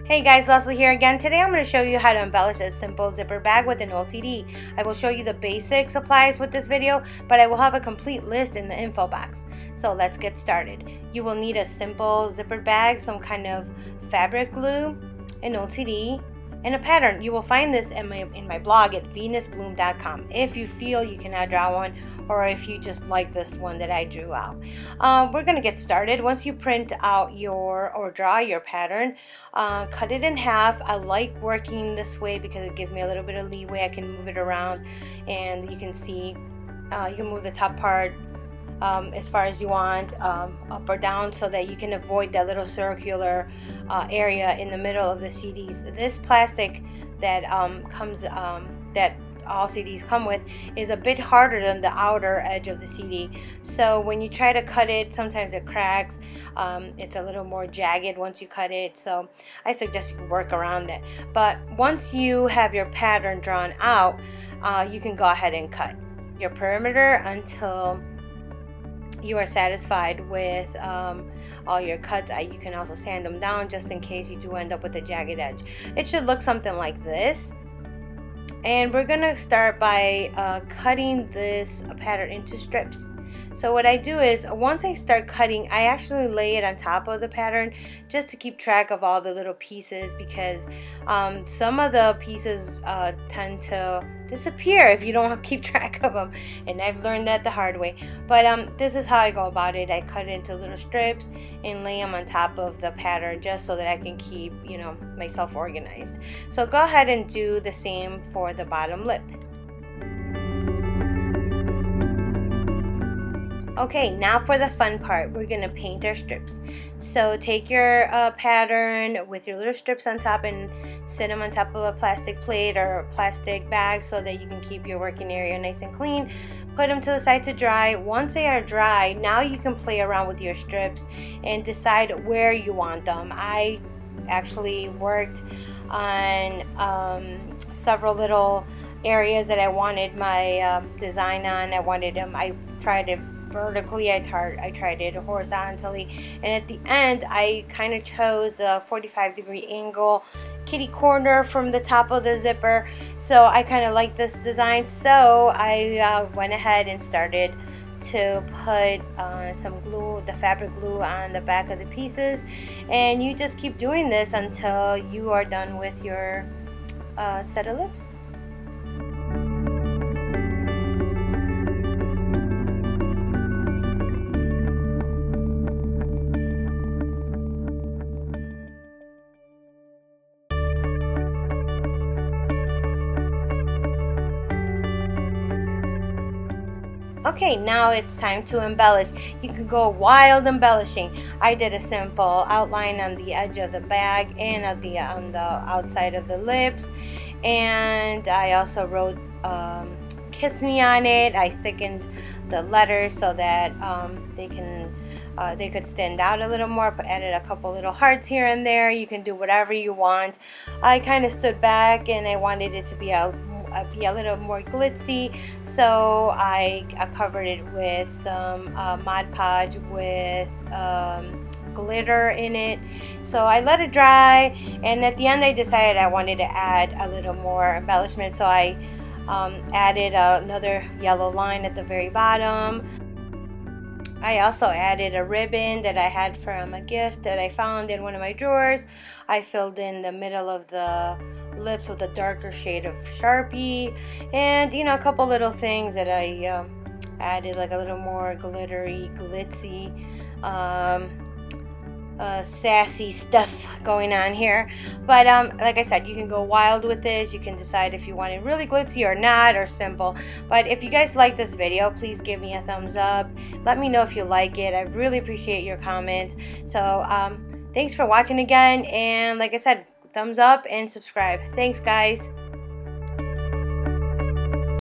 Hey guys, Leslie here again. Today I'm going to show you how to embellish a simple zipper bag with an old CD. I will show you the basic supplies with this video, but I will have a complete list in the info box. So let's get started. You will need a simple zipper bag, some kind of fabric glue, an old CD, and a pattern. You will find this in my blog at venusbloom.com if you feel you cannot draw one, or if you just like this one that I drew out. We're going to get started. Once you print out or draw your pattern, cut it in half. I like working this way because it gives me a little bit of leeway. I can move it around, and you can see you can move the top part as far as you want, up or down, so that you can avoid that little circular area in the middle of the CDs. This plastic that that all CDs come with is a bit harder than the outer edge of the CD, so when you try to cut it, sometimes it cracks. It's a little more jagged once you cut it, so I suggest you work around that. But once you have your pattern drawn out, you can go ahead and cut your perimeter until you are satisfied with all your cuts. You can also sand them down just in case you do end up with a jagged edge. It should look something like this. And we're gonna start by cutting this pattern into strips. So what I do is, once I start cutting, I actually lay it on top of the pattern just to keep track of all the little pieces, because some of the pieces tend to disappear if you don't keep track of them, and I've learned that the hard way. But this is how I go about it. I cut it into little strips and lay them on top of the pattern just so that I can keep, you know, myself organized. So go ahead and do the same for the bottom lip. Okay, now for the fun part. We're gonna paint our strips. So take your pattern with your little strips on top and set them on top of a plastic plate or plastic bag so that you can keep your working area nice and clean. Put them to the side to dry. Once they are dry, now you can play around with your strips and decide where you want them. I actually worked on several little areas that I wanted my design on. I tried it vertically, I tried it horizontally, and at the end I kind of chose the 45-degree angle kitty corner from the top of the zipper. So I kind of like this design, so I went ahead and started to put some glue, the fabric glue, on the back of the pieces, and you just keep doing this until you are done with your set of lips. Okay, now it's time to embellish. You can go wild embellishing. I did a simple outline on the edge of the bag and on the outside of the lips, and I also wrote "Kiss Me" on it. I thickened the letters so that they could stand out a little more. Added a couple little hearts here and there. You can do whatever you want. I kind of stood back and I wanted it to be a little more glitzy, so I covered it with some Modpodge with glitter in it. So I let it dry, and at the end I decided I wanted to add a little more embellishment, so I added another yellow line at the very bottom. I also added a ribbon that I had from a gift that I found in one of my drawers. I filled in the middle of the lips with a darker shade of Sharpie, and you know, a couple little things that I added, like a little more glittery, glitzy, sassy stuff going on here. But like I said, you can go wild with this. You can decide if you want it really glitzy or not, or simple. But if you guys like this video, please give me a thumbs up. Let me know if you like it. I really appreciate your comments. So thanks for watching again, and like I said, thumbs up and subscribe. Thanks guys.